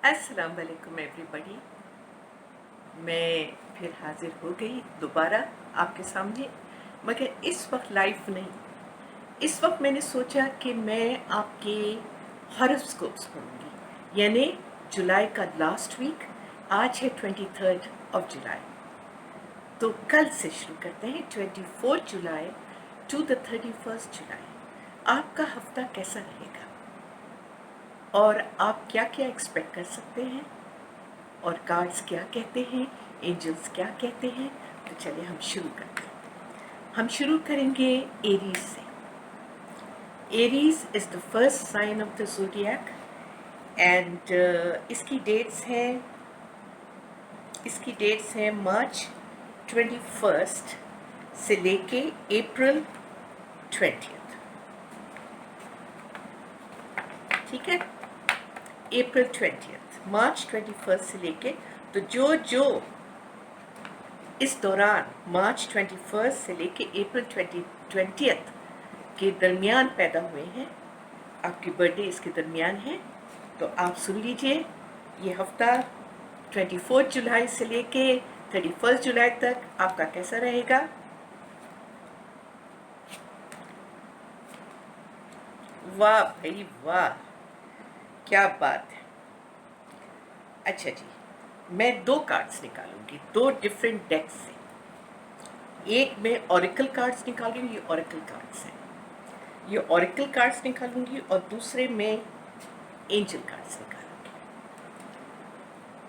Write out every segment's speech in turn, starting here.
अस्सलाम वालेकुम एवरीबॉडी। मैं फिर हाजिर हो गई दोबारा आपके सामने, मगर इस वक्त लाइव नहीं। इस वक्त मैंने सोचा कि मैं आपके हॉरोस्कोप्स पढ़ूंगी, यानी जुलाई का लास्ट वीक। आज है 23 जुलाई, तो कल से शुरू करते हैं 24 जुलाई टू द 31 जुलाई। आपका हफ्ता कैसा रहेगा और आप क्या क्या एक्सपेक्ट कर सकते हैं, और कार्ड्स क्या कहते हैं, एंजल्स क्या कहते हैं। तो चलिए हम शुरू करते हैं। हम शुरू करेंगे एरीज से। Aries is the first sign of the zodiac and इसकी डेट्स हैं मार्च 21 से लेके अप्रैल 20। ठीक है, अप्रैल 20, मार्च 21 से लेके, तो जो इस दौरान मार्च 21 से लेके अप्रैल 20 के दरमियान पैदा हुए हैं, आपकी बर्थडे इसके दरमियान है, तो आप सुन लीजिए। ये हफ्ता 24 जुलाई से लेके 31 जुलाई तक आपका कैसा रहेगा। वाह भाई वाह, क्या बात है। अच्छा जी, मैं 2 कार्ड्स निकालूंगी, 2 डिफरेंट डेक्स से। एक में ऑरिकल कार्ड्स निकालूंगी, ये ऑरिकल कार्ड्स हैं, ये ऑरिकल कार्ड्स निकालूंगी, और दूसरे में एंजल कार्ड्स निकालूंगी।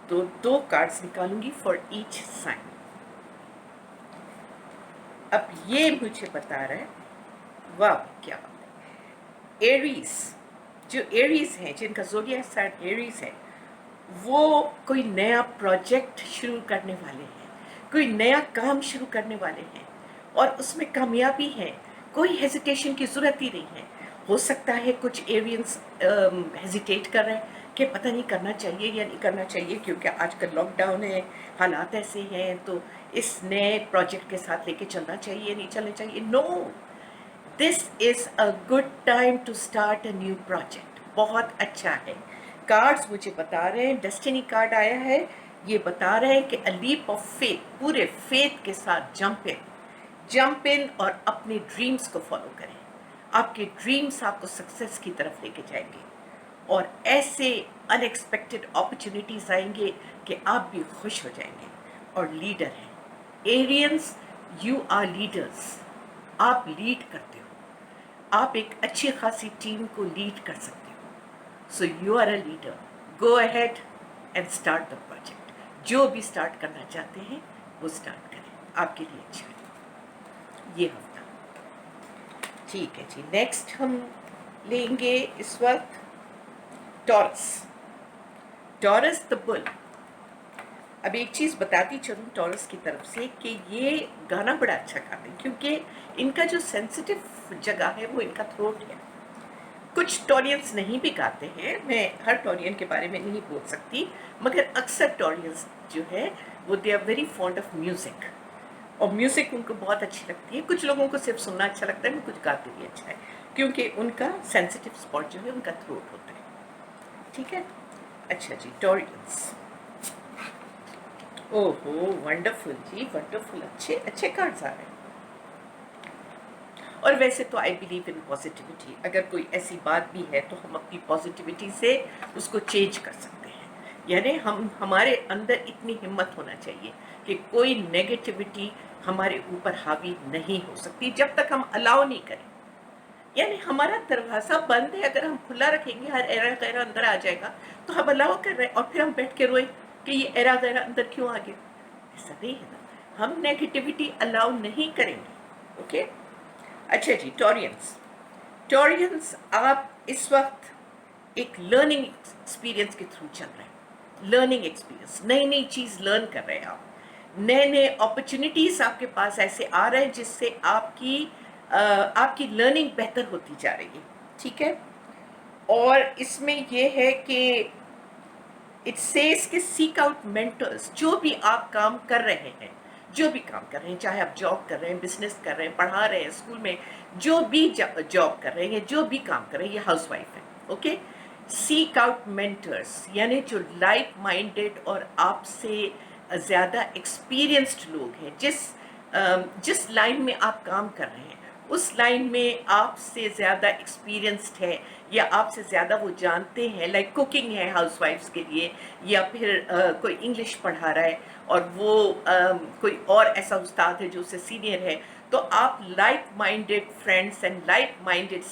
तो 2 कार्ड्स निकालूंगी फॉर ईच साइन। अब ये मुझे बता रहा है, वाह क्या बात है। एरीज, जो एरीज हैं, जिनका ज़ोडिएक साइन एरीज है, वो कोई नया प्रोजेक्ट शुरू करने वाले हैं, कोई नया काम शुरू करने वाले हैं, और उसमें कामयाबी है। कोई हेजिटेशन की ज़रूरत ही नहीं है। हो सकता है कुछ एरियंस हेजिटेट कर रहे हैं कि पता नहीं करना चाहिए या नहीं करना चाहिए, क्योंकि आजकल लॉकडाउन है, हालात ऐसे हैं, तो इस नए प्रोजेक्ट के साथ लेके चलना चाहिए नहीं चलना चाहिए। No, this is a good time to start a new project. बहुत अच्छा है। कार्ड्स मुझे बता रहे हैं, डेस्टिनी कार्ड आया है, ये बता रहे हैं कि अ लीप ऑफ फेथ, पूरे फेथ के साथ जंप इन और अपने ड्रीम्स को फॉलो करें। आपके ड्रीम्स आपको सक्सेस की तरफ लेके जाएंगे, और ऐसे अनएक्सपेक्टेड अपॉर्चुनिटीज आएंगे कि आप भी खुश हो जाएंगे। और लीडर हैं एरियंस, यू आर लीडर्स, आप लीड करते हो, आप एक अच्छी खासी टीम को लीड कर सकते हो। So you are a leader, go ahead and start the project. जो भी स्टार्ट करना चाहते हैं वो स्टार्ट करें, आपके लिए अच्छा है ये हफ्ता। ठीक है जी, नेक्स्ट हम लेंगे इस वक्त टॉरस द बुल। अब एक चीज़ बताती चलूँ टॉरस की तरफ से कि ये गाना बड़ा अच्छा गाते हैं, क्योंकि इनका जो सेंसिटिव जगह है वो इनका थ्रोट है। कुछ टॉरियंस नहीं भी गाते हैं, मैं हर टॉरियन के बारे में नहीं बोल सकती, मगर अक्सर टॉरियंस जो है वो they are very fond of music, और म्यूज़िक उनको बहुत अच्छी लगती है। कुछ लोगों को सिर्फ सुनना अच्छा लगता है, कुछ गाते भी अच्छा है, क्योंकि उनका सेंसिटिव स्पॉट जो है उनका थ्रोट होता है। ठीक है, अच्छा जी, टॉरियंस। ओहो वंडरफुल जी, वंडरफुल, अच्छे अच्छे कार्ड्स आ रहे हैं। और वैसे तो आई बिलीव इन पॉजिटिविटी, अगर कोई ऐसी बात भी है तो हम अपनी पॉजिटिविटी से उसको चेंज कर सकते हैं। यानी हमारे अंदर इतनी हिम्मत होना चाहिए कि कोई नेगेटिविटी हमारे ऊपर हावी नहीं हो सकती जब तक हम अलाउ नहीं करें। यानी हमारा दरवाज़ा बंद है, अगर हम खुला रखेंगे हर एरा गैरा अंदर आ जाएगा, तो हम अलाउ कर रहे हैं, और फिर हम बैठ के रोए कि ये एरा गैरा अंदर क्यों आ गया। ऐसा नहीं है ना, हम नेगेटिविटी अलाउ नहीं करेंगे। ओके, अच्छा जी, टॉरियंस आप इस वक्त एक लर्निंग एक्सपीरियंस के थ्रू चल रहे हैं। लर्निंग एक्सपीरियंस, नई नई चीज़ लर्न कर रहे हैं आप, नए नए अपॉर्चुनिटीज़ आपके पास ऐसे आ रहे हैं जिससे आपकी लर्निंग बेहतर होती जा रही है। ठीक है, और इसमें यह है कि इट सेज कि सीक आउट मेंटर्स। जो भी आप काम कर रहे हैं, चाहे आप जॉब कर रहे हैं, बिजनेस कर रहे हैं, पढ़ा रहे हैं स्कूल में, जो भी जॉब कर रहे हैं, जो भी काम कर रहे हैं, ये हाउस वाइफ है, ओके, सीक आउट मेंटर्स, यानी जो लाइक माइंडेड और आपसे ज़्यादा एक्सपीरियंस्ड लोग हैं, जिस लाइन में आप काम कर रहे हैं उस लाइन में आपसे ज़्यादा एक्सपीरियंस्ड है या आपसे ज़्यादा वो जानते हैं, लाइक कुकिंग है हाउसवाइफ्स के लिए, या फिर कोई इंग्लिश पढ़ा रहा है और वो कोई और ऐसा उस्ताद है जो उससे सीनियर है, तो आप like minded friends and like minded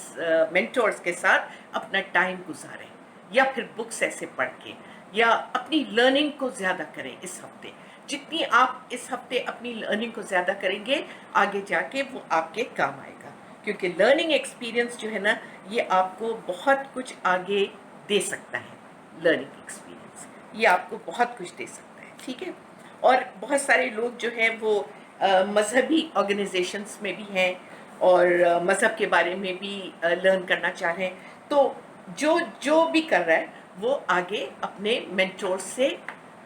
mentors के साथ अपना टाइम गुजारें, या फिर बुक्स ऐसे पढ़ के, या अपनी लर्निंग को ज़्यादा करें। इस हफ्ते जितनी आप इस हफ्ते अपनी लर्निंग को ज़्यादा करेंगे, आगे जाके वो आपके काम आएगा, क्योंकि लर्निंग एक्सपीरियंस जो है ना, ये आपको बहुत कुछ आगे दे सकता है। लर्निंग एक्सपीरियंस ये आपको बहुत कुछ दे सकता है, ठीक है। और बहुत सारे लोग जो हैं वो मजहबी ऑर्गेनाइजेशंस में भी हैं और मज़हब के बारे में भी लर्न करना चाह रहे हैं, तो जो जो भी कर रहा है वो आगे अपने मेंटोर से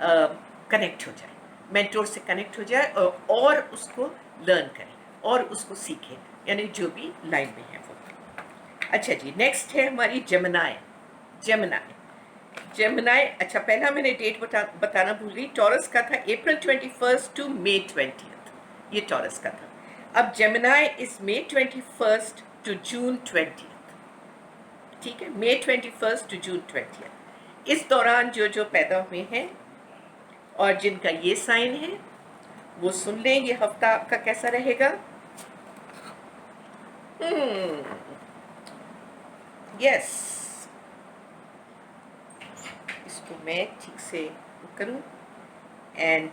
कनेक्ट हो जाए, मेंटोर से कनेक्ट हो जाए और उसको लर्न करें और उसको सीखें, यानी जो भी लाइन में है वो। अच्छा जी, नेक्स्ट है हमारी जेमिनाई। जेमिनाई, अच्छा पहला मैंने डेट बताना भूल गई। टॉरस का था अप्रैल 21 टू मई 20, ये टॉरस का था। अब Gemini is May 21 to June 20, ठीक है, मई 21 टू जून 20। इस दौरान जो जो पैदा हुए हैं और जिनका ये साइन है वो सुन लें ये हफ्ता आपका कैसा रहेगा। यस, इसको मैं ठीक से करूं। And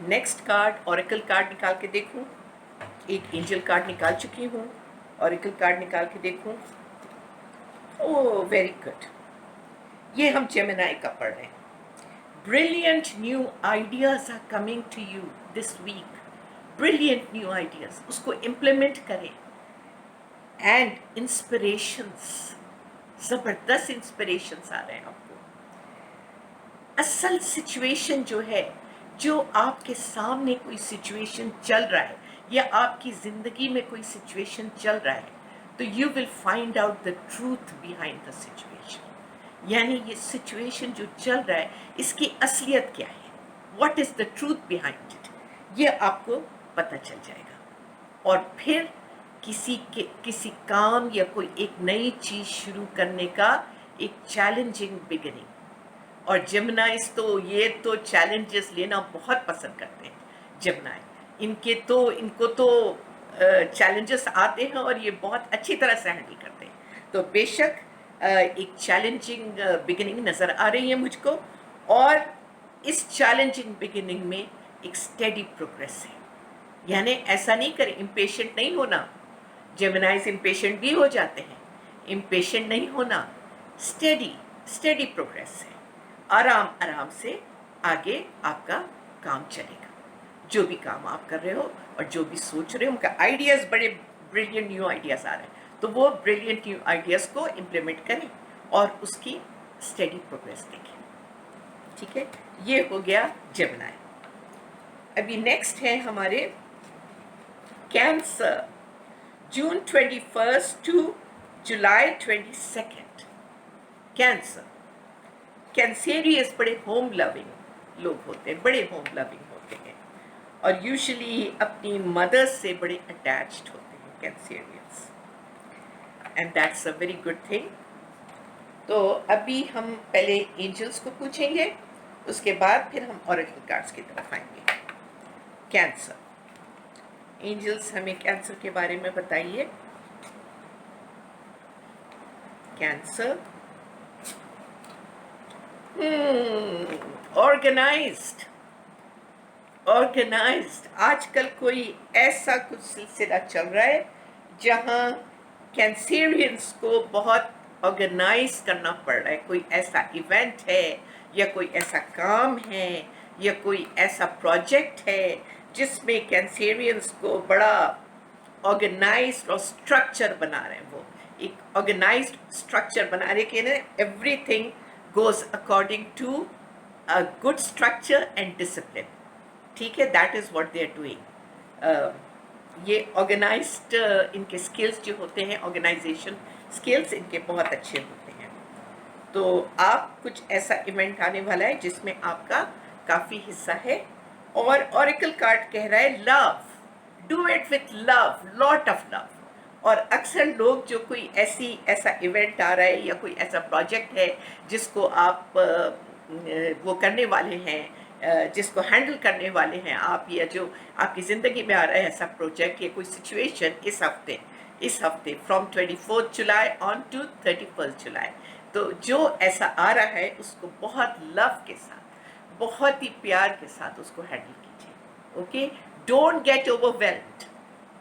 next card, oracle card निकाल के देखूं। एक एंजल कार्ड निकाल चुकी हूं, ऑरेकल कार्ड निकाल के देखूं। ओह वेरी गुड, ये हम जेमिनाई का पढ़ रहे हैं। Brilliant new ideas are coming to you this week. Brilliant new ideas, उसको implement करें। And inspirations, ज़बरदस्त inspirations आ रहे हैं आपको। असल situation जो है, जो आपके सामने कोई situation चल रहा है या आपकी ज़िंदगी में कोई situation चल रहा है, तो you will find out the truth behind the situation. यानी ये सिचुएशन जो चल रहा है इसकी असलियत क्या है, what is the truth behind it, ये आपको पता चल जाएगा। और फिर किसी काम या कोई एक नई चीज शुरू करने का एक चैलेंजिंग बिगिनिंग। और जेमिनाइज तो ये तो चैलेंजेस लेना बहुत पसंद करते हैं। जेमिनाई इनको तो चैलेंजेस आते हैं और ये बहुत अच्छी तरह से हैंडल करते हैं। तो बेशक एक चैलेंजिंग बिगिनिंग नज़र आ रही है मुझको, और इस चैलेंजिंग बिगिनिंग में एक स्टेडी प्रोग्रेस है। यानी ऐसा नहीं करें, इम्पेशेंट नहीं होना। जेमिनाइज इम्पेशेंट भी हो जाते हैं, इम्पेशेंट नहीं होना, स्टेडी प्रोग्रेस है। आराम आराम से आगे आपका काम चलेगा। जो भी काम आप कर रहे हो और जो भी सोच रहे हो, उनका आइडियाज़ बड़े ब्रिलियंट न्यू आइडियाज़ आ रहे हैं, तो वो ब्रिलियंट न्यू आइडियाज़ को इम्प्लीमेंट करें और उसकी स्टेडी प्रोग्रेस देखें, ठीक है। ये हो गया जेमिनाई। अभी नेक्स्ट है हमारे cancer, June 21 to July 22। Cancerous बड़े होम लविंग लोग होते हैं, बड़े होम लविंग होते हैं और यूजुअली अपनी मदर से बड़े अटैच्ड होते हैं Cancerians, and that's a very good thing. तो अभी हम पहले एंजल्स को पूछेंगे, उसके बाद फिर हम ऑरेकल कार्ड्स की तरफ आएंगे। कैंसर, एंजल्स हमें कैंसर के बारे में बताइए। Cancer, organized. आजकल कोई ऐसा कुछ सिलसिला चल रहा है जहां कैंसेरियंस को बहुत ऑर्गेनाइज करना पड़ रहा है। कोई ऐसा इवेंट है या कोई ऐसा काम है या कोई ऐसा प्रोजेक्ट है जिसमें कैंसेरियंस को बड़ा ऑर्गेनाइज्ड और स्ट्रक्चर बना रहे हैं। वो एक ऑर्गेनाइज्ड स्ट्रक्चर बना रहे कि ना everything goes according to a good structure and discipline, ठीक है, that is what they are doing. ये organized इनके skills जो होते हैं, organization स्किल्स इनके बहुत अच्छे होते हैं। तो आप कुछ ऐसा इवेंट आने वाला है जिसमें आपका काफ़ी हिस्सा है। और ऑरिकल कार्ड कह रहा है love, do it with love, lot of love. और अक्सर लोग जो कोई ऐसा इवेंट आ रहा है या कोई ऐसा प्रोजेक्ट है जिसको आप वो करने वाले हैं, जिसको हैंडल करने वाले हैं आप, या जो आपकी ज़िंदगी में आ रहा है ऐसा प्रोजेक्ट या कोई सिचुएशन इस हफ्ते फ्रॉम 24 जुलाई ऑन टू 31 जुलाई, तो जो ऐसा आ रहा है उसको बहुत लव के साथ, बहुत ही प्यार के साथ उसको हैंडल कीजिए। ओके, डोंट गेट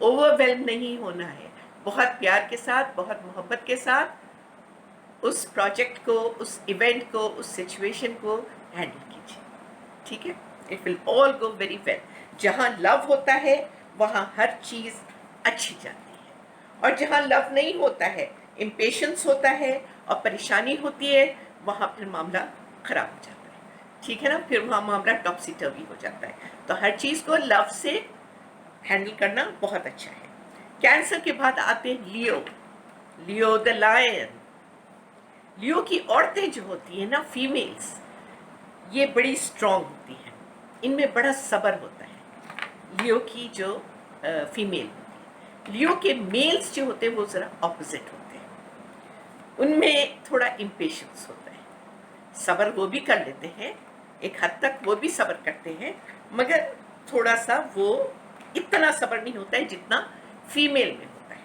ओवरवेल्म नहीं होना है। बहुत प्यार के साथ, बहुत मोहब्बत के साथ उस प्रोजेक्ट को, उस इवेंट को, उस सिचुएशन को हैंडल कीजिए। ठीक है, it will all go very well. जहाँ लव होता है वहाँ हर चीज़ अच्छी जाती है, और जहाँ लव नहीं होता है, इम्पेशंस होता है और परेशानी होती है, वहाँ फिर मामला खराब हो जाता है। ठीक है ना, फिर वहाँ मामला टॉपसी टर्वी हो जाता है। तो हर चीज़ को लव से हैंडल करना बहुत अच्छा है। कैंसर के बाद आते हैं लियो द लायन। लियो की औरतें जो होती है ना, फीमेल्स, ये बड़ी स्ट्रांग होती हैं, इनमें बड़ा सब्र होता है। लियो की जो फीमेल होती है, लियो के मेल्स जो होते हैं वो ज़रा ऑपोजिट होते हैं, उनमें थोड़ा इम्पेशंस होता है। सब्र वो भी कर लेते हैं, एक हद तक वो भी सब्र करते हैं, मगर थोड़ा सा वो इतना सब्र नहीं होता है जितना फीमेल में होता है।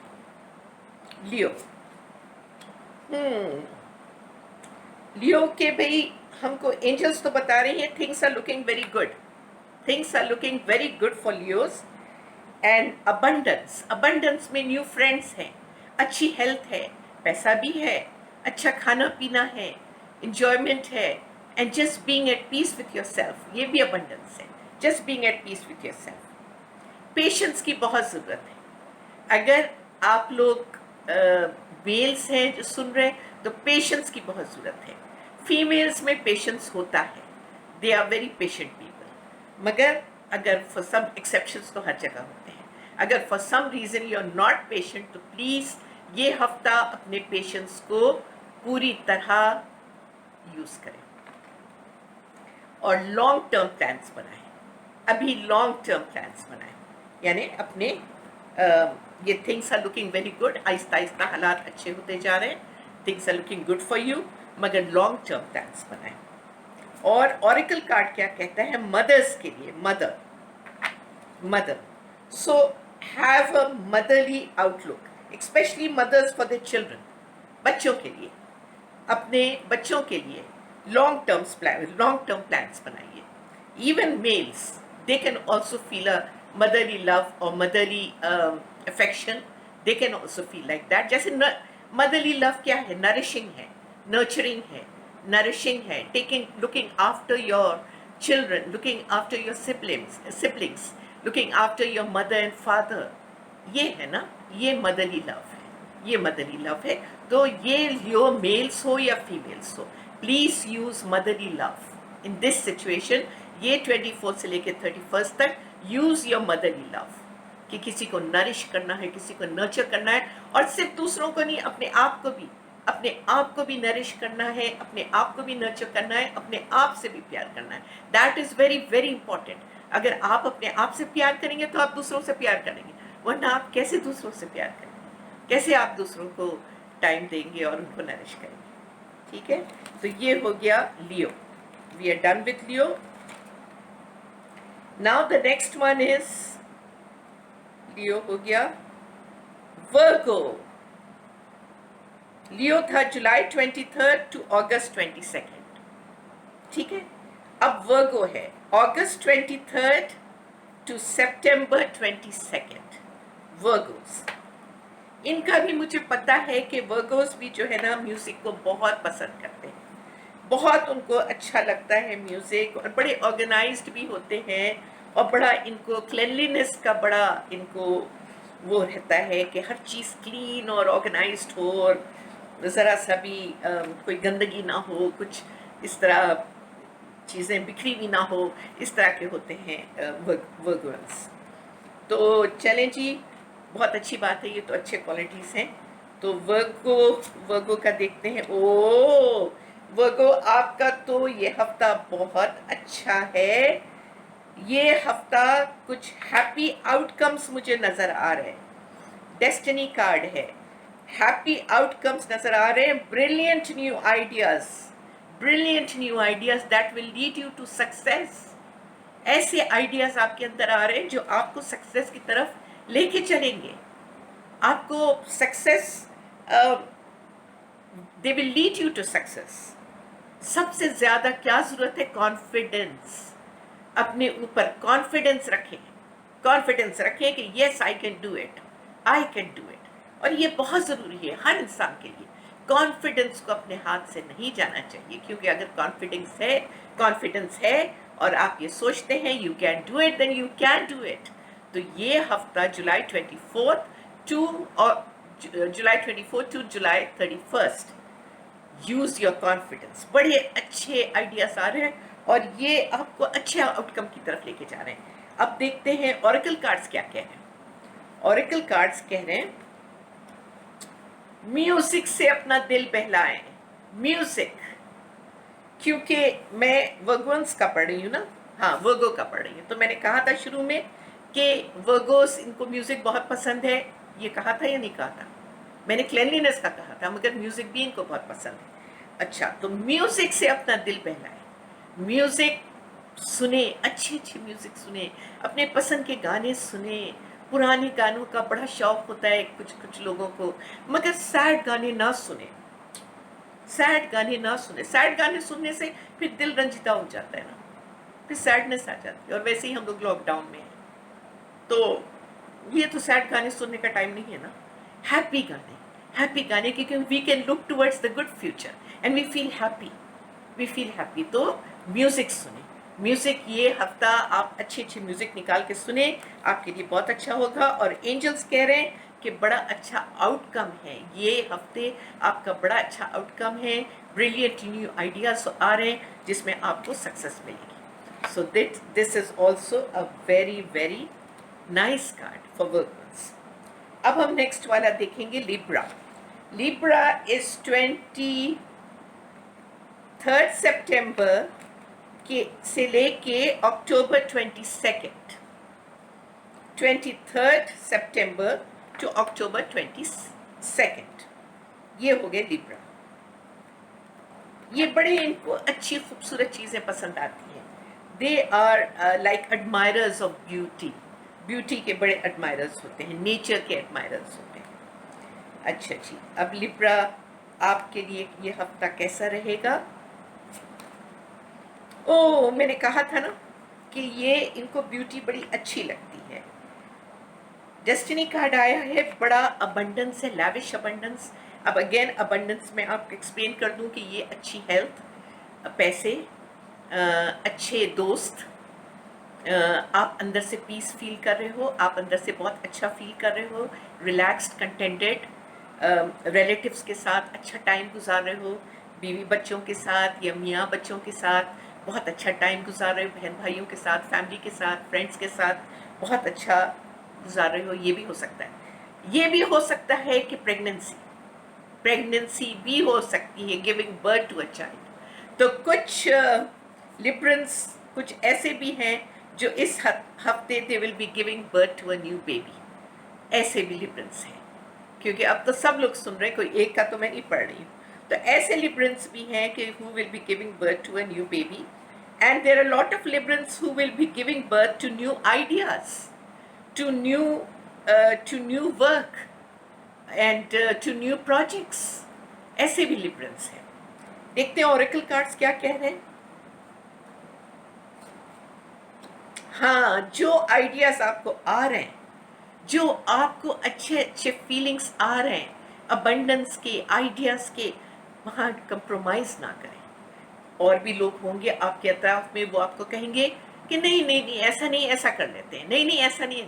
लियो के भाई हमको एंजल्स तो बता रही हैं things are looking very good for Leos. And abundance में न्यू फ्रेंड्स हैं, अच्छी हेल्थ है, पैसा भी है, अच्छा खाना पीना है, इंजॉयमेंट है, and just being at peace with yourself, ये भी अबंडेंस है, just being at peace with yourself. Patience की बहुत ज़रूरत है। अगर आप लोग मेल्स हैं जो सुन रहे हैं तो पेशेंस की बहुत ज़रूरत है। फीमेल्स में पेशेंस होता है, they are very patient people, मगर अगर फॉर सम एक्सेप्शंस तो हर जगह होते हैं। अगर for some reason you are not patient तो प्लीज़ ये हफ्ता अपने पेशेंस को पूरी तरह यूज़ करें और लॉन्ग टर्म प्लान्स बनाएं। अभी लॉन्ग टर्म प्लान्स बनाएं, यानी अपने ये things are looking very good, आहिस्ता आहिस्ता हालात अच्छे होते जा रहे हैं, things are looking good for you, मगर लॉन्ग टर्म प्लान्स बनाएं। और ऑरिकल कार्ड क्या कहता है मदर्स के लिए, mother so have a motherly outlook, specially mothers for the children, बच्चों के लिए, अपने बच्चों के लिए लॉन्ग टर्म प्लान्स बनाइए। Even males, they can also feel a motherly love or motherly affection, they can also feel like that. जैसे motherly love क्या है, nourishing है, nurturing है, nourishing है, looking after your children, looking after your siblings, looking after your mother and father, ये है ना, ये motherly love है, ये motherly love है। तो ये जो मेल्स हो या फीमेल्स हो, please use motherly love in this situation। ये 24 से लेकर 31 तक यूज योर मदरली लव, कि किसी को नरिश करना है, किसी को नर्चर करना है, और सिर्फ दूसरों को नहीं, अपने आप को भी नरिश करना है, अपने आप को भी नर्चर करना है, अपने आप से भी प्यार करना है। That is very very important. अगर आप अपने आप से प्यार करेंगे तो आप दूसरों से प्यार करेंगे, वरना आप कैसे दूसरों से प्यार करेंगे, कैसे आप दूसरों को टाइम देंगे और उनको नरिश करेंगे। ठीक है, तो ये हो गया Leo, we are done with Leo. Now the next one is Leo हो गया, वर्गो। लियो था जुलाई 23 टू अगस्त 22। ठीक है, अब वर्गो है अगस्त 23 टू सितंबर 22। वर्गोस, इनका भी मुझे पता है कि वर्गोस भी जो है ना म्यूजिक को बहुत पसंद करते हैं, बहुत उनको अच्छा लगता है म्यूज़िक, और बड़े ऑर्गेनाइज्ड भी होते हैं, और बड़ा इनको क्लेनलीनेस का बड़ा इनको वो रहता है कि हर चीज़ क्लीन और ऑर्गेनाइज्ड हो, और ज़रा सा भी कोई गंदगी ना हो, कुछ इस तरह चीज़ें बिखरी हुई ना हो, इस तरह के होते हैं वर्गर्स। तो चलें जी, बहुत अच्छी बात है, ये तो अच्छे क्वालिटीज़ हैं। تو ورگو کا دیکھتے ہیں. او ورگو آپ کا تو یہ ہفتہ بہت اچھا ہے. یہ ہفتہ کچھ ہیپی آؤٹ کمز مجھے نظر آ رہے ہیں. ڈیسٹنی کارڈ ہے. ہیپی آؤٹ کمز نظر آ رہے ہیں. Brilliant new ideas that will lead you to success. ایسے آئیڈیاز آپ کے اندر آ رہے ہیں جو آپ کو سکسیس کی طرف لے کے چلیں گے. آپ کو success they will lead you to success. سب سے زیادہ کیا ضرورت ہے؟ کانفیڈنس. اپنے اوپر کانفیڈنس رکھیں کہ یس آئی کین ڈو اٹ. اور یہ بہت ضروری ہے ہر انسان کے لیے. کانفیڈنس کو اپنے ہاتھ سے نہیں جانا چاہیے، کیونکہ اگر کانفیڈنس ہے اور آپ یہ سوچتے ہیں you can do it, then you can do it. تو یہ ہفتہ July 24 to July 31 use your confidence. بڑے اچھے آئیڈیاز آ رہے ہیں اور یہ آپ کو اچھے آؤٹ کم کی طرف لے کے جا رہے ہیں. اب دیکھتے ہیں اوریکل کارڈز کیا کہہ رہے ہیں. اوریکل کارڈز کہہ رہے ہیں میوزک سے اپنا دل بہلائیں. میوزک، کیونکہ میں ورگونس کا پڑھ رہی ہوں نا. ہاں ورگو کا پڑھ رہی ہوں. تو میں نے کہا تھا شروع میں کہ ورگوس ان کو میوزک بہت پسند ہے. یہ کہا تھا یا نہیں کہا تھا؟ میں نے کلینلینس کا کہا تھا، مگر میوزک بھی ان کو بہت پسند ہے. اچھا، تو میوزک سے اپنا دل بہلائیں. میوزک سنیں، اچھی میوزک سنیں، اپنے پسند کے گانے سنیں. پرانے گانوں کا بڑا شوق ہوتا ہے کچھ لوگوں کو، مگر سیڈ گانے نہ سنیں. سیڈ گانے سننے سے پھر دل رنجیدہ ہو جاتا ہے نا، پھر سیڈنس آ جاتی ہے. اور ویسے ہی ہم لوگ لاک ڈاؤن میں ہیں، تو یہ تو سیڈ گانے سننے کا ٹائم نہیں ہے نا. ہیپی گانے کیونکہ we can look towards the good future and we feel happy. تو میوزک سنیں. میوزک یہ ہفتہ آپ اچھی میوزک نکال کے سنیں، آپ کے لیے بہت اچھا ہوگا. اور اینجلز کہہ رہے ہیں کہ بڑا اچھا آؤٹ کم ہے یہ ہفتے، آپ کا بڑا اچھا آؤٹ کم ہے. بریلینٹ نیو آئیڈیاز آ رہے ہیں جس میں آپ کو سکسیس ملے گی. So this is also a very very nice card for workers. اب ہم نیکسٹ والا دیکھیں گے لیبرا. لیبرا از 23 سپٹمبر سے لے کے اکتوبر 23 سپٹمبر ٹو اکتوبر 22. یہ ہو گئے لیبرا. یہ بڑے ان کو اچھی خوبصورت چیزیں پسند آتی ہیں. They are like admirers of beauty کے بڑے ایڈمائررز ہوتے ہیں، نیچر کے ایڈمائررز ہوتے ہیں. اچھا جی، اب لیبرا آپ کے لیے یہ ہفتہ کیسا رہے گا؟ میں نے کہا تھا نا کہ یہ ان کو بیوٹی بڑی اچھی لگتی ہے. ڈیسٹنی کارڈ آیا ہے، بڑا ابنڈنس ہے، لیوش ابنڈنس. اب اگین ابنڈنس میں آپ کو ایکسپلین کر دوں کہ یہ اچھی ہیلتھ، پیسے، اچھے دوست، آپ اندر سے پیس فیل کر رہے ہو، آپ اندر سے بہت اچھا فیل کر رہے ہو، ریلیکسڈ، کنٹینٹڈ، ریلیٹیوز کے ساتھ اچھا ٹائم گزار رہے ہو، بیوی بچوں کے ساتھ یا میاں بچوں کے ساتھ بہت اچھا ٹائم گزار رہے ہو، بہن بھائیوں کے ساتھ، فیملی کے ساتھ، فرینڈس کے ساتھ بہت اچھا گزار رہے ہو. یہ بھی ہو سکتا ہے. یہ بھی ہو سکتا ہے کہ پریگننسی بھی ہو سکتی ہے، giving birth to a child. تو کچھ لبرنس کچھ ایسے بھی ہیں جو اس ہفتے they will be giving birth to a new baby. ایسے بھی لبرنس ہیں، کیونکہ اب تو سب لوگ سن رہے ہیں، کوئی ایک کا تو میں نہیں پڑھ رہی ہوں. تو ایسے لبرنس بھی ہیں کہ who will be giving birth to a new baby. And there are a lot of liberals who will be giving birth to new ideas, to new work and to new projects. ایسے بھی liberals ہیں. دیکھتے ہیں Oracle cards کیا کہہ رہے ہیں. ہاں، جو آئیڈیاز آپ کو آ رہے ہیں، جو آپ کو اچھے فیلنگس آ رہے ہیں ابنڈنس کے، آئیڈیاز کے، وہاں کمپرومائز نہ کریں. اور بھی لوگ ہوں گے آپ کے اطراف میں، وہ آپ کو کہیں گے کہ نہیں ایسا نہیں، ایسا کر لیتے ہیں، نہیں ایسا نہیں.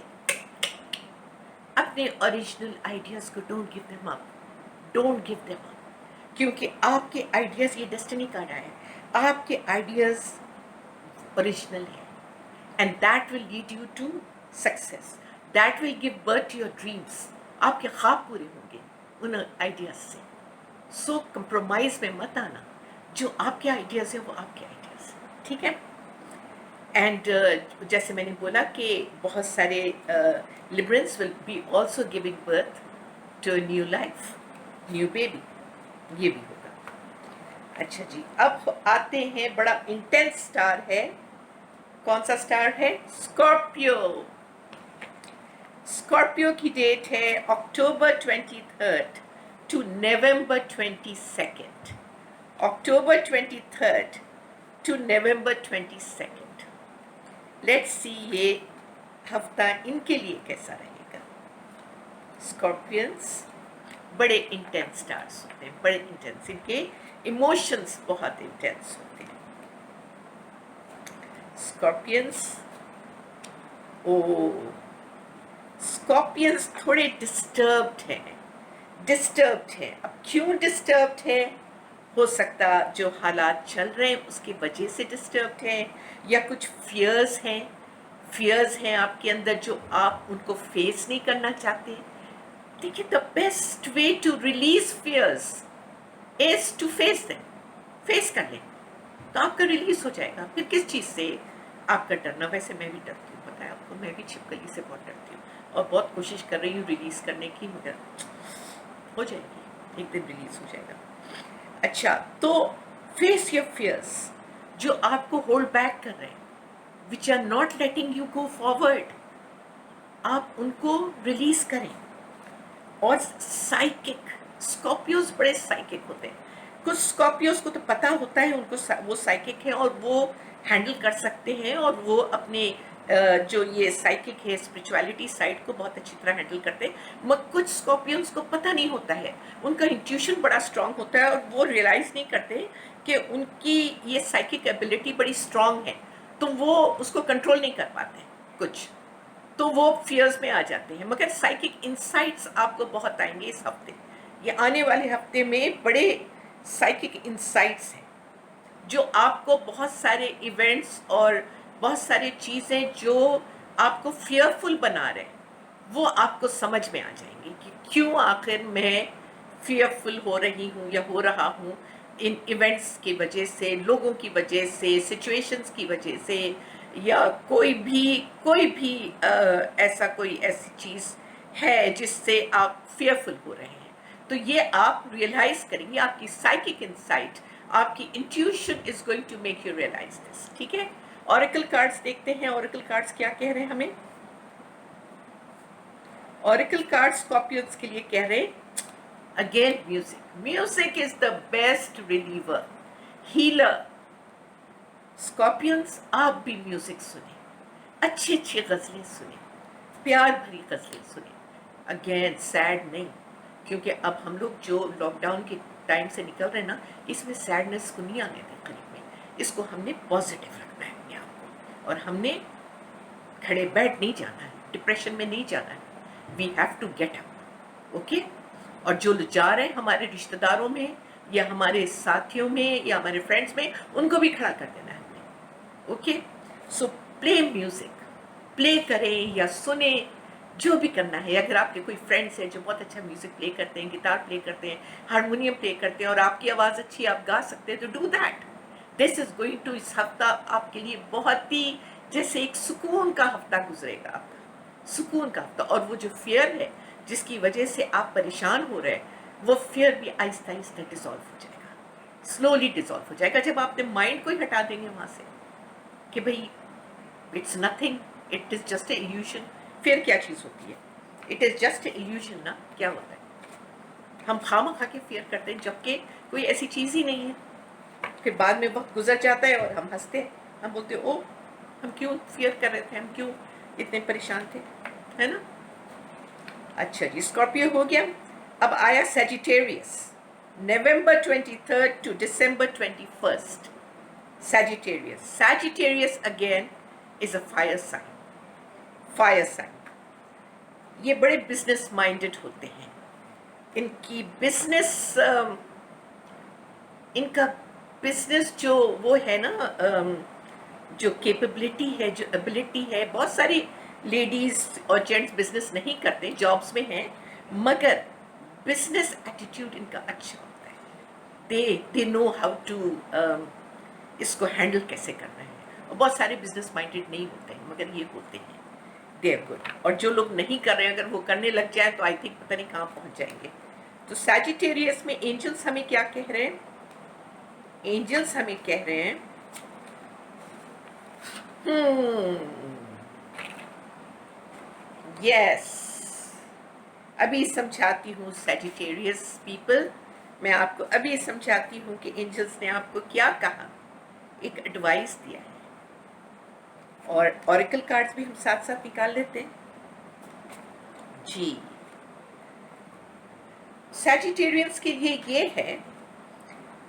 اپنے اوریجنل آئیڈیاز کو ڈونٹ گیو دیم اپ، کیونکہ آپ کے آئیڈیاز، یہ ڈیسٹنی کارڈ آیا ہے، آپ کے آئیڈیاز اوریجنل ہیں. And that will lead you to success. That will give birth to your dreams. آپ کے خواب پورے ہوں گے. उन आइडियाज से। सो कंप्रोमाइज में मत आना, जो आपके आइडियाज हैं वो आपके आइडियाज हैं, ठीक है। एंड जैसे मैंने बोला कि बहुत सारे liberals will be also giving birth to new life, new baby, ये भी होगा। अच्छा जी, अब आते हैं, बड़ा इंटेंस स्टार है। कौन सा स्टार है? स्कॉर्पियो। स्कॉर्पियो की डेट है October 23rd to November 22nd। October 23rd to November 22nd। Let's see ये हफ्ता इनके लिए कैसा रहेगा। स्कॉर्पियंस बड़े इंटेंस स्टार्स होते हैं, बड़े इंटेंस, इनके इमोशंस बहुत इंटेंस होते हैं। स्कॉर्पियंस, ओ स्कॉर्पियंस थोड़े डिस्टर्ब्ड हैं। अब क्यों डिस्टर्ब्ड है? हो सकता जो हालात चल रहे हैं उसकी वजह से डिस्टर्ब्ड है, या कुछ फियर्स हैं आपके अंदर जो आप उनको फेस नहीं करना चाहते। देखिए, the best way to release fears is to face them. Face कर लें तो आपका रिलीज हो जाएगा। फिर किस चीज़ से आपका डरना? वैसे मैं भी डरती हूँ, पता है आपको, मैं भी छिपकली से बहुत डरती हूँ और बहुत कोशिश कर रही हूँ रिलीज करने की, मगर हो जाएगी, एक दिन रिलीज हो जाएगा। अच्छा, तो फेस योर फियर्स जो आपको होल्ड बैक कर रहे हैं, which are not letting you go forward, आप उनको रिलीज करें। और साइकिक, स्कॉर्पियोज बड़े साइकिक होते हैं। कुछ स्कॉर्पियोज को तो पता होता है उनको, वो साइकिक है और वो हैंडल कर सकते हैं, और वो अपने जो ये साइकिक है, स्पिरिचुअलिटी साइड को बहुत अच्छी तरह हैंडल करते हैं। मगर कुछ स्कॉर्पियंस को पता नहीं होता है, उनका इंट्यूशन बड़ा स्ट्रांग होता है और वो रियलाइज नहीं करते कि उनकी ये साइकिक एबिलिटी बड़ी स्ट्रांग है, तो वो उसको कंट्रोल नहीं कर पाते कुछ, तो वो फियर्स में आ जाते हैं। मगर साइकिक इंसाइट्स आपको बहुत आएंगे इस हफ्ते, ये आने वाले हफ्ते में बड़े साइकिक इंसाइट्स हैं जो आपको बहुत सारे इवेंट्स और बहुत सारी चीज़ें जो आपको फियरफुल बना रहे हैं वो आपको समझ में आ जाएंगी कि क्यों आखिर मैं फियरफुल हो रही हूँ या हो रहा हूँ, इन इवेंट्स की वजह से, लोगों की वजह से, सिचुएशंस की वजह से, या कोई भी ऐसा कोई ऐसी चीज़ है जिससे आप फियरफुल हो रहे हैं। तो ये आप रियलाइज करेंगे, आपकी साइकिक इंसाइट, आपकी intuition is going to make you realize this, ठीक है। ऑरेकल कार्ड्स देखते हैं, ऑरेकल कार्ड्स क्या कह रहे हैं हमें। ऑरेकल कार्ड्स स्कॉर्पियंस के लिए कह रहे हैं, again music is the best reliever, healer. Scorpions, आप भी म्यूजिक सुने, अच्छी अच्छी गजलें सुने, प्यार भरी गजलें सुने। अगेन सैड नहीं, क्योंकि अब हम लोग जो लॉकडाउन के टाइम से निकल रहे हैं ना, इसमें सैडनेस को नहीं आने दें करीब में, इसको हमने पॉजिटिव रखना है अपने आप को, और हमने खड़े बैठ नहीं जाना है, डिप्रेशन में नहीं जाना है, we have to get up, okay. और जो जा रहे हैं हमारे रिश्तेदारों में या हमारे साथियों में या हमारे फ्रेंड्स में, उनको भी खड़ा कर देना है हमने, okay. So play music, play करें या सुने, जो भी करना है। अगर आपके कोई फ्रेंड्स हैं जो बहुत अच्छा म्यूजिक प्ले करते हैं, गिटार प्ले करते हैं, हारमोनियम प्ले करते हैं, और आपकी आवाज़ अच्छी, आप गा सकते हैं, तो do that. This is going to, इस हफ्ता आपके लिए बहुत ही जैसे एक सुकून का हफ्ता गुजरेगा आपका, सुकून का हफ्ता। और वो जो फियर है जिसकी वजह से आप परेशान हो रहे हैं, वो फियर भी आहिस्ता आहिस्ता डिजॉल्व हो जाएगा, स्लोली डिजॉल्व हो जाएगा, जब आप अपने माइंड को ही हटा देंगे वहाँ से कि भाई it's nothing, it is just a evolution. फिर क्या चीज़ होती है? It is just a evolution ना, क्या होता है? हम खामा खा के फियर करते हैं, जबकि कोई ऐसी चीज़ ही नहीं है। फिर बाद में वक्त गुजर जाता है और हम हंसते हैं, हम बोलते हैं, ओ हम क्यों फियर कर रहे थे, हम क्यों इतने परेशान थे, है ना। अच्छा जी, स्कॉर्पियो हो गया। अब आया Sagittarius, November 23rd to December 21st। Sagittarius again is a fire sign. Fire sign, ये बड़े बिजनेस माइंडेड होते हैं, इनकी बिजनेस इनका बिजनेस जो वो है ना, जो कैपेबिलिटी है, जो एबिलिटी है, बहुत सारी लेडीज और जेंट्स बिजनेस नहीं करते, जॉब्स में हैं, मगर बिजनेस एटीट्यूड इनका अच्छा होता है, दे नो हाउ टू इसको हैंडल कैसे करना है। और बहुत सारे बिजनेस माइंडेड नहीं होते हैं, मगर ये होते हैं, दे आर गुड। और जो लोग नहीं कर रहे हैं, अगर वो करने लग जाए तो आई थिंक पता नहीं कहाँ पहुँच जाएंगे। तो सैजिटेरियस में एंजल्स हमें क्या कह रहे हैं? एंजल्स हमें कह रहे हैं यस, अभी समझाती हूँ सैजिटेरियस पीपल, मैं आपको अभी समझाती हूँ कि एंजल्स ने आपको क्या कहा, एक एडवाइस दिया है। और ऑरेकल कार्ड्स भी हम साथ साथ निकाल लेते हैं जी। सैजिटेरियंस के लिए ये है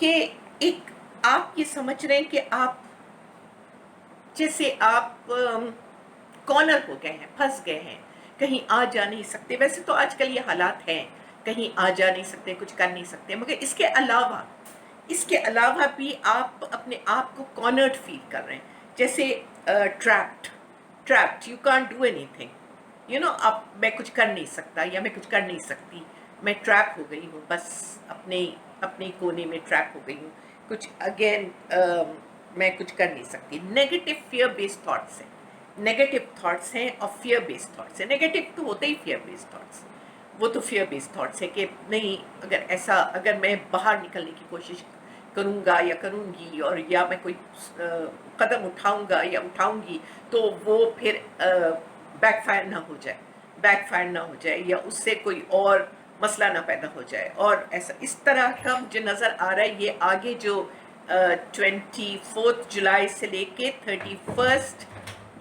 कि एक आप ये समझ रहे हैं कि आप जैसे आप कॉर्नर हो गए हैं, फंस गए हैं, कहीं आ जा नहीं सकते। वैसे तो आजकल ये हालात हैं, कहीं आ जा नहीं सकते, कुछ कर नहीं सकते, मगर इसके अलावा भी आप अपने आप को कॉर्नर्ड फील कर रहे हैं, जैसे trapped, you can't do anything, you know, अब मैं कुछ कर नहीं सकता या मैं कुछ कर नहीं सकती, मैं ट्रैप हो गई हूँ, बस अपने कोने में ट्रैप हो गई हूँ, कुछ अगेन मैं कुछ कर नहीं सकती। नेगेटिव फियर बेस्ड थॉट्स हैं, नेगेटिव थॉट्स हैं और फियर बेस्ड थॉट्स हैं। नेगेटिव तो होते ही फियर बेस्ड थॉट्स, वो तो फियर बेस्ड थॉट्स है कि नहीं, अगर मैं बाहर निकलने की कोशिश करूँगा या करूँगी, और या मैं कोई कदम उठाऊँगा या उठाऊँगी, तो वो फिर बैकफायर ना हो जाए या उससे कोई और मसला ना पैदा हो जाए। और ऐसा इस तरह का मुझे नज़र आ रहा है। ये आगे जो 24 जुलाई से लेके 31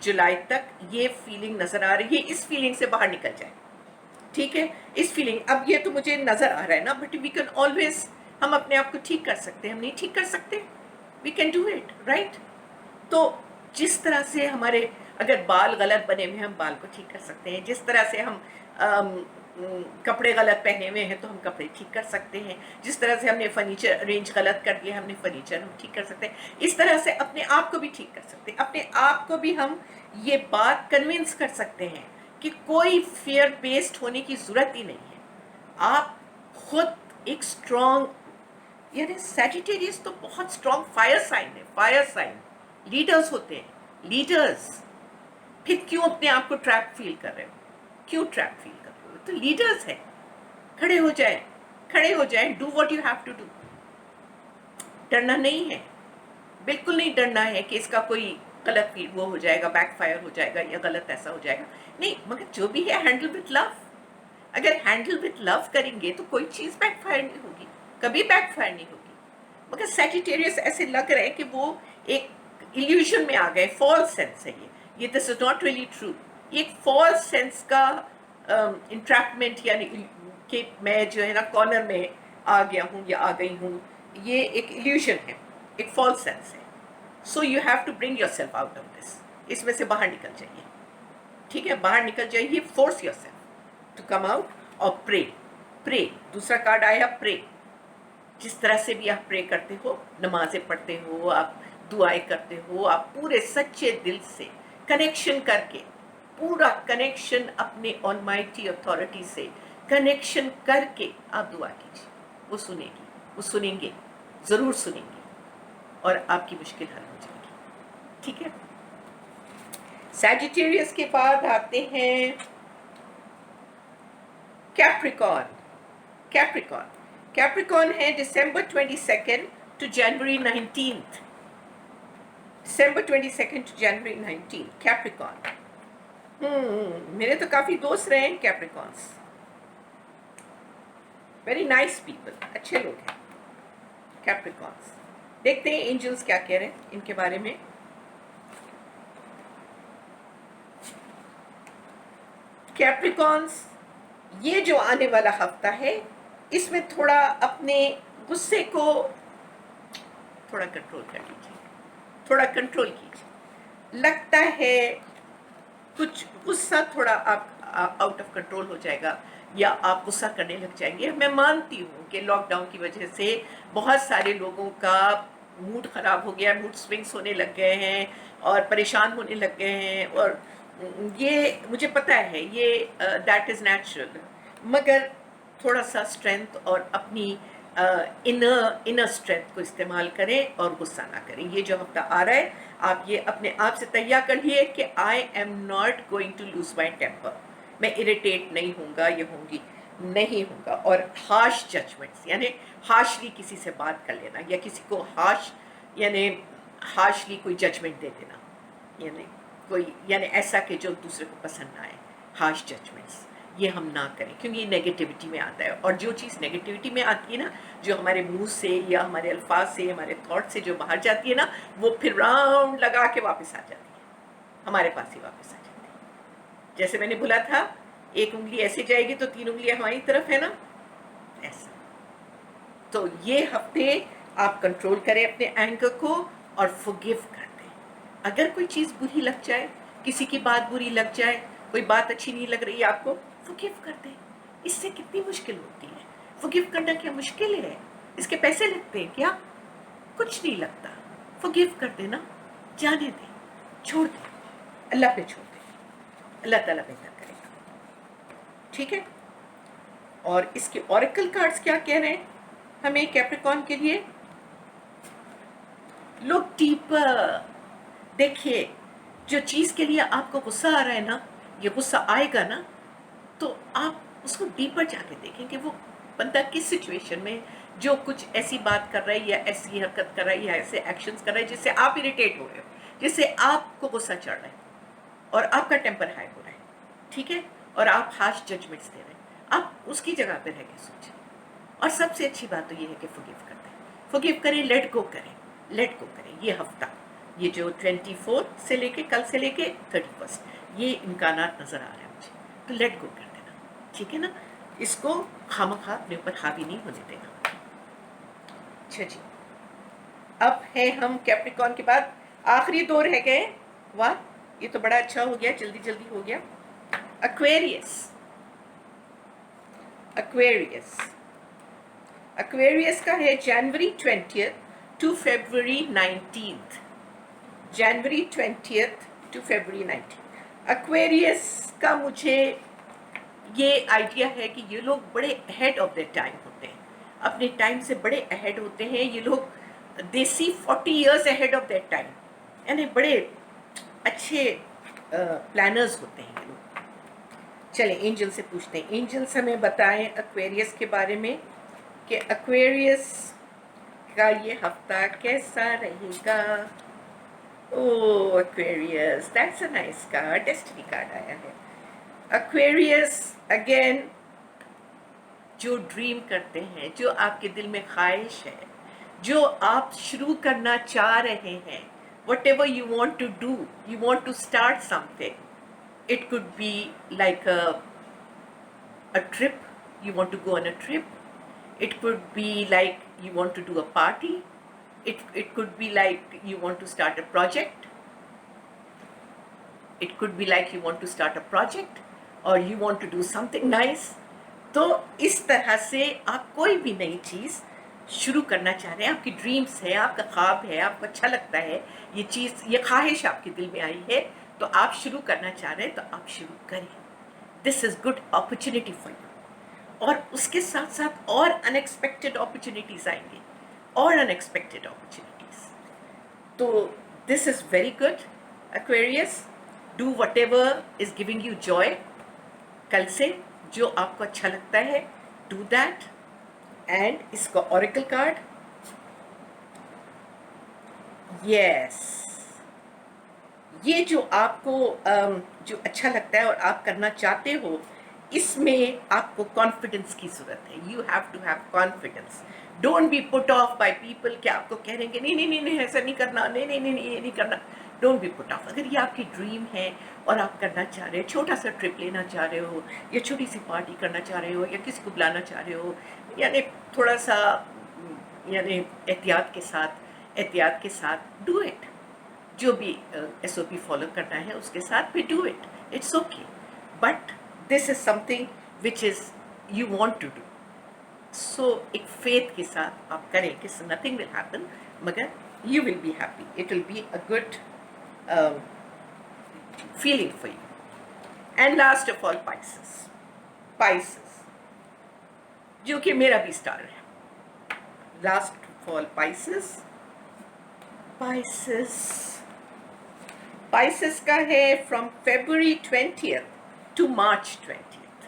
जुलाई तक ये फीलिंग नज़र आ रही है, इस फीलिंग से बाहर निकल जाए, ठीक है। इस फीलिंग, अब ये तो मुझे नज़र आ रहा है ना, बट वी कैन ऑलवेज, हम अपने आप को ठीक कर सकते हैं, हम नहीं ठीक कर सकते, we can do it, right. तो जिस तरह से हमारे अगर बाल गलत बने हुए हैं, हम बाल को ठीक कर सकते हैं। जिस तरह से हम कपड़े गलत पहने हुए हैं, तो हम कपड़े ठीक कर सकते हैं। जिस तरह से हमने फर्नीचर अरेंज गलत कर दिया, हमने फर्नीचर हम ठीक कर सकते हैं। इस तरह से अपने आप को भी ठीक कर सकते हैं। अपने आप को भी हम ये बात कन्विंस कर सकते हैं कि कोई फियर बेस्ड होने की ज़रूरत ही नहीं है। आप खुद एक स्ट्रॉन्ग, यानी सैजिटेरियस तो बहुत स्ट्रॉन्ग फायर साइन है, फायर साइन लीडर्स होते हैं, लीडर्स। फिर क्यों अपने आप को ट्रैप फील कर रहे हो? क्यों ट्रैप फील कर रहे हो? तो लीडर्स है, खड़े हो जाए, do what you have to do. डरना नहीं है, बिल्कुल नहीं डरना है कि इसका कोई गलत फील वो हो जाएगा, बैकफायर हो जाएगा या गलत ऐसा हो जाएगा, नहीं। मगर जो भी है, हैंडल विथ लव। अगर हैंडल विथ लव करेंगे तो कोई चीज़ बैकफायर नहीं होगी, कभी बैकफायर नहीं होगी। मगर सैजिटेरियस ऐसे लग रहा है कि वो एक इल्यूजन में आ गए, फॉल्स सेंस है ये this is not really true. ये एक फॉल्स सेंस का इंट्रैपमेंट, यानी कि मैं जो है ना कॉर्नर में आ गया हूँ या आ गई हूँ, ये एक इल्यूजन है, एक फॉल्स सेंस है। So you have to bring yourself out of this, इसमें से बाहर निकल जाइए, ठीक है, बाहर निकल जाइए, force yourself to come out और प्रे। दूसरा कार्ड आया प्रे। जिस तरह से भी आप प्रे करते हो, नमाजें पढ़ते हो, आप दुआएं करते हो, आप पूरे सच्चे दिल से कनेक्शन करके, पूरा कनेक्शन अपने ऑलमाइटी अथॉरिटी से कनेक्शन करके आप दुआ कीजिए, वो सुनेगी, वो सुनेंगे, ज़रूर सुनेंगे, और आपकी मुश्किल हल हो जाएगी, ठीक है। सैजिटेरियस के बाद आते हैं कैप्रिकॉर्न है दिसंबर 22 to January 19th, December 22 to January 19th, Capricorn. मेरे तो काफ़ी दोस्त रहे हैं कैप्रिकॉर्न्स, वेरी नाइस पीपल, अच्छे लोग हैं कैप्रिकॉर्न्स। देखते हैं एंजल्स क्या कह रहे हैं इनके बारे में। कैप्रिकॉर्न्स, ये जो आने वाला हफ्ता है, इसमें थोड़ा अपने गुस्से को थोड़ा कंट्रोल कर लीजिए, थोड़ा कंट्रोल कीजिए। लगता है कुछ गुस्सा थोड़ा आप आउट ऑफ कंट्रोल हो जाएगा, या आप गुस्सा करने लग जाएंगे। मैं मानती हूँ कि लॉकडाउन की वजह से बहुत सारे लोगों का मूड ख़राब हो गया, मूड स्विंग्स होने लग गए हैं और परेशान होने लग गए हैं, और ये मुझे पता है, ये दैट इज़ नेचुरल। मगर थोड़ा सा स्ट्रेंथ और अपनी इनर स्ट्रेंथ को इस्तेमाल करें और गुस्सा ना करें. ये जो हफ्ता आ रहा है आप ये अपने आप से तैयार कर लिए कि I am not going to lose my temper. मैं इरिटेट नहीं होऊंगा, ये होंगी नहीं होगा. और हार्श जजमेंट्स यानी हार्शली किसी से बात कर लेना या किसी को यानी हार्शली कोई जजमेंट दे देना, यानी कोई यानी ऐसा कि जो दूसरे को पसंद ना आए. हार्श जजमेंट्स ये हम ना करें क्योंकि ये नेगेटिविटी में आता है. और जो चीज़ नेगेटिविटी में आती है ना, जो हमारे मुंह से या हमारे अल्फाज से हमारे थॉट से जो बाहर जाती है ना, वो फिर राउंड लगा के वापस आ जाती है, हमारे पास ही वापस आ जाती है. जैसे मैंने बोला था, एक उंगली ऐसे जाएगी तो 3 उंगलियां हमारी तरफ है ना, ऐसा. तो ये हफ्ते आप कंट्रोल करें अपने एंगर को और फॉरगिव कर दें. अगर कोई चीज़ बुरी लग जाए, किसी की बात बुरी लग जाए, कोई बात अच्छी नहीं लग रही आपको, फॉरगिव कर दें. इससे कितनी मुश्किल होती है. फॉरगिव करना क्या मुश्किल है? इसके पैसे लगते हैं क्या? कुछ नहीं लगता. फॉरगिव कर देना, जाने दें, छोड़ दें, अल्लाह पे छोड़ दें. अल्लाह ताला बेहतर करेगा. ठीक है. और इसके ऑरेकल कार्ड्स क्या कह रहे हैं हमें कैप्रिकॉर्न के लिए? Look deeper. देखिए, जो चीज़ के लिए आपको गुस्सा आ रहा है ना, ये गुस्सा आएगा ना, तो आप उसको डीपर जाके देखें कि वो बंदा किस सिचुएशन में जो कुछ ऐसी बात कर रहा है या ऐसी हरकत कर रहा है या ऐसे एक्शंस कर रहा है जिससे आप इरिटेट हो रहे हो, जिससे आपको गुस्सा चढ़ रहा है और आपका टेम्पर हाई हो रहा है. ठीक है. और आप हार्श जजमेंट्स दे रहे हैं. आप उसकी जगह पे रह के सोचें. और सबसे अच्छी बात तो ये है कि फॉरगिव कर दें. फॉरगिव करें, लेट गो करें, लेट गो करें. ये हफ्ता, ये जो 24 से लेके कल से लेके 31, ये इम्कानात नज़र आ रहे हैं मुझे. तो लेट गो कर देना. ठीक है ना. इसको खामखा अपने ऊपर हावी नहीं होने देना. अच्छा जी, अब है हम कैप्रिकॉर्न के बाद आखिरी 2 रह गए. वाह, ये तो बड़ा अच्छा हो गया, जल्दी जल्दी हो गया. एक्वेरियस. एक्वेरियस एक्वेरियस का है January 20 to February 19. January 20 to February 19. Aquarius का मुझे ये आइडिया है कि ये लोग बड़े अहेड ऑफ देयर टाइम होते हैं, अपने टाइम से बड़े अहेड होते हैं. ये लोग देसी 40 years ahead of their time, यानी बड़े अच्छे प्लानर्स होते हैं ये लोग. चलें एंजल से पूछते हैं. एंजल्स हमें बताएं एक्वेरियस के बारे में कि एक्वेरियस का ये हफ्ता कैसा रहेगा. Oh Aquarius, that's a nice card. Destiny card आया है. एक्वेरियस अगेन, जो ड्रीम करते हैं, जो आपके दिल में ख्वाहिश है, जो आप शुरू करना चाह रहे हैं, whatever you want to do, you want to start something. It could be like a trip, you want to go on a trip. It could be like you want to do a party. It could be like you want to start a project. It could be like you want to start a project or you want to do something nice. तो इस तरह से आप कोई भी नई चीज़ शुरू करना चाह रहे हैं, आपकी ड्रीम्स है, आपका ख्वाब है, आपको अच्छा लगता है ये चीज़, ये ख्वाहिश आपके दिल में आई है, तो आप शुरू करना चाह रहे हैं तो आप शुरू करें. This is good opportunity for you. और उसके साथ साथ और अनएक्सपेक्टेड अपॉर्चुनिटीज़ आएंगी, और अनएक्सपेक्टेड अपॉर्चुनिटीज़. तो this is very good Aquarius. Do what ever is giving you Joy. कल से जो आपको अच्छा लगता है, डू दैट. एंड इसका ऑरेकल कार्ड, यस, ये जो आपको जो अच्छा लगता है और आप करना चाहते हो, इसमें आपको कॉन्फिडेंस की ज़रूरत है. You have to have confidence. Don't be put off by people कि आपको कह रहे हैं नहीं नहीं नहीं नहीं ऐसा नहीं करना, नहीं नहीं नहीं ये नहीं करना. Don't be put of. अगर ये आपकी ड्रीम है और आप करना चाह रहे हो, छोटा सा ट्रिप लेना चाह रहे हो, या छोटी सी पार्टी करना चाह रहे हो, या किसी को बुलाना चाह रहे हो, यानी थोड़ा सा यानी एहतियात के साथ डू इट. जो भी SOP फॉलो करना है उसके साथ भी do it. It's okay. But this is something which is you want to do. So एक फेथ के साथ आप करें कि नथिंग विल हैपन, मगर you will be happy. It will be a good feeling for you. And last of all, Pisces. जो कि मेरा भी स्टार है। Last fall Pisces. पाइसेस का है from February 20th to March 20th।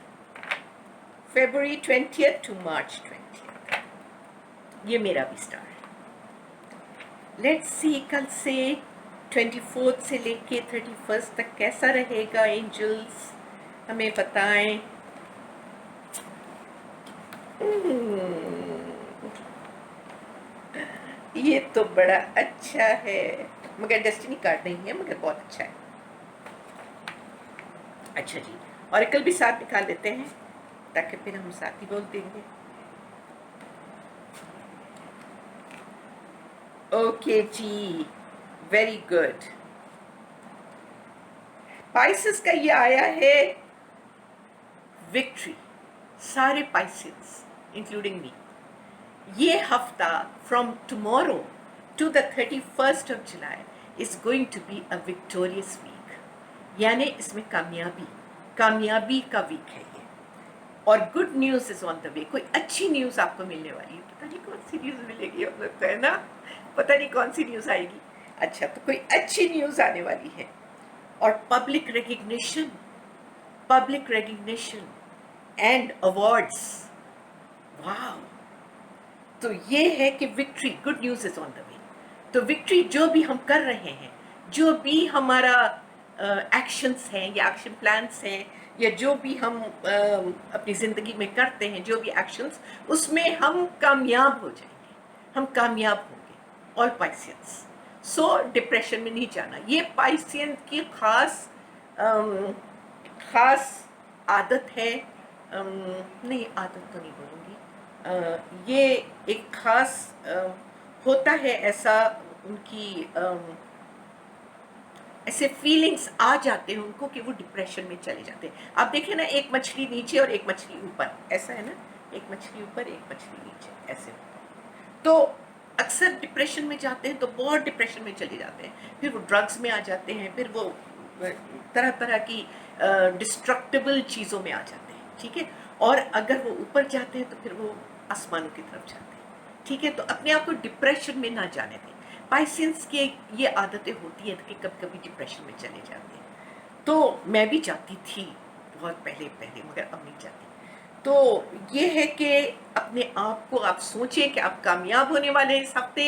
February 20th to March 20th, ये मेरा भी स्टार है। लेट्स सी कल से 24th से लेके 31st तक कैसा रहेगा। एंजल्स हमें बताएं। ये तो बड़ा अच्छा है, मगर डेस्टिनी कार्ड नहीं है, मगर बहुत अच्छा है। अच्छा जी, ऑरेकल भी साथ निकाल लेते हैं ताकि फिर हम साथ ही बोल देंगे। ओके जी, वेरी गुड। पाइसेस का ये आया है विक्ट्री। सारे पाइसेस इंक्लूडिंग मी, ये हफ्ता from tomorrow to the 31st of July is going to be a victorious week, यानी इसमें कामयाबी का वीक है ये। और good news is on the way. कोई अच्छी न्यूज आपको मिलने वाली है, पता नहीं कौन सी न्यूज मिलेगी, हो सकता है ना, पता नहीं कौन सी न्यूज आएगी। अच्छा, तो कोई अच्छी न्यूज आने वाली है। और पब्लिक रिकग्निशन एंड अवार्ड्स। वाह, तो ये है कि victory, good news is on the वे। तो विक्ट्री जो भी हम कर रहे हैं, जो भी हमारा एक्शंस हैं या एक्शन प्लान्स हैं, या जो भी हम अपनी ज़िंदगी में करते हैं, जो भी एक्शंस, उसमें हम कामयाब हो जाएंगे, हम कामयाब होंगे। ऑल पाइसियंस, सो डिप्रेशन में नहीं जाना। ये पाइसियन की खास आदत है। नहीं, आदत तो नहीं बोलूँगी, ये एक खास होता है ऐसा, उनकी ऐसे फीलिंग्स आ जाते हैं उनको कि वो डिप्रेशन में चले जाते हैं। आप देखें ना, एक मछली नीचे और एक मछली ऊपर, ऐसा है ना, एक मछली ऊपर एक मछली नीचे, ऐसे होता है। तो अक्सर डिप्रेशन में जाते हैं, तो बहुत डिप्रेशन में चले जाते हैं, फिर वो ड्रग्स में आ जाते हैं, फिर वो तरह तरह की डिस्ट्रक्टिबल चीज़ों में आ जाते हैं, ठीक है। और अगर वो ऊपर जाते हैं तो फिर वो आसमानों की तरफ जाते हैं, ठीक है। तो अपने आप को डिप्रेशन में ना जाने दें। पाइसेंस की ये आदतें होती हैं कि कभी कभी डिप्रेशन में चले जाते हैं। तो मैं भी जाती थी बहुत पहले, मगर अब नहीं जाती। तो ये है कि अपने आप को आप सोचें कि आप कामयाब होने वाले हैं इस हफ्ते।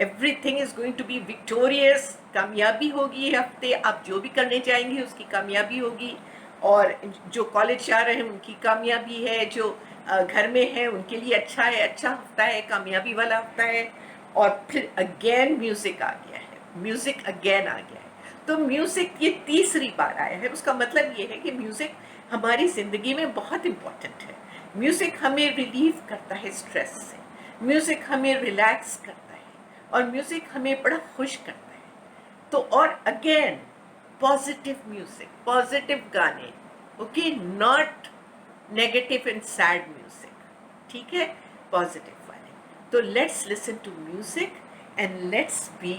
Everything is going to be victorious. कामयाबी होगी ये हफ्ते, आप जो भी करने जाएंगे उसकी कामयाबी होगी। और जो कॉलेज जा रहे हैं उनकी कामयाबी है, जो घर में है उनके लिए अच्छा है, अच्छा हफ्ता है, कामयाबी वाला हफ्ता है। और फिर अगेन म्यूजिक आ गया है, म्यूजिक अगेन आ गया है। तो म्यूजिक ये तीसरी बार आया है। उसका मतलब ये है कि म्यूजिक हमारी ज़िंदगी में बहुत इम्पोर्टेंट है। म्यूजिक हमें रिलीव करता है स्ट्रेस से, म्यूजिक हमें रिलैक्स करता है, और म्यूजिक हमें बड़ा खुश करता है। तो और अगेन पॉजिटिव म्यूजिक, पॉजिटिव गाने, okay, not negative and sad music, ठीक है, पॉजिटिव वाले। तो let's listen to music and let's be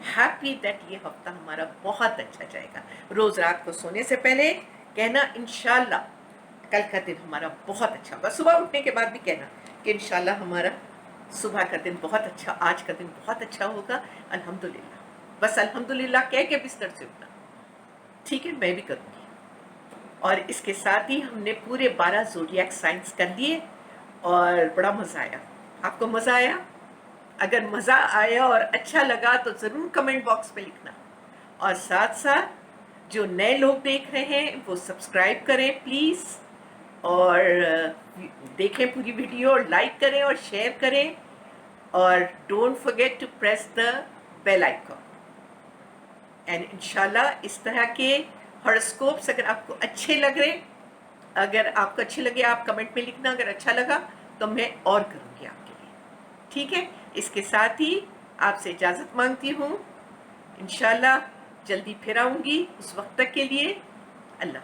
happy that ये हफ्ता हमारा बहुत अच्छा जाएगा। रोज रात को सोने से पहले कहना इंशाल्लाह कल का दिन हमारा बहुत अच्छा होगा। सुबह उठने के बाद भी कहना कि इंशाल्लाह हमारा सुबह का दिन बहुत अच्छा, आज का दिन बहुत अच्छा होगा, अल्हम्दुलिल्लाह। बस अल्हम्दुलिल्लाह कह के बिस्तर से उठना, ठीक है, मैं भी करूँगी। और इसके साथ ही हमने पूरे 12 ज़ोडिएक साइंस कर लिए और बड़ा मज़ा आया। आपको मज़ा आया? अगर मज़ा आया और अच्छा लगा तो ज़रूर कमेंट बॉक्स में लिखना। और साथ साथ जो नए लोग देख रहे हैं वो सब्सक्राइब करें प्लीज़, और देखें पूरी वीडियो, लाइक करें और शेयर करें, और don't forget to press the bell icon. And इंशाल्लाह इस तरह के हॉरोस्कोप्स अगर आपको अच्छे लग रहे, अगर आपको अच्छे लगे आप कमेंट में लिखना, अगर अच्छा लगा तो मैं और करूँगी आपके लिए, ठीक है। इसके साथ ही आपसे इजाज़त मांगती हूँ। इंशाल्लाह जल्दी फिर आऊँगी, उस वक्त तक के लिए अल्लाह।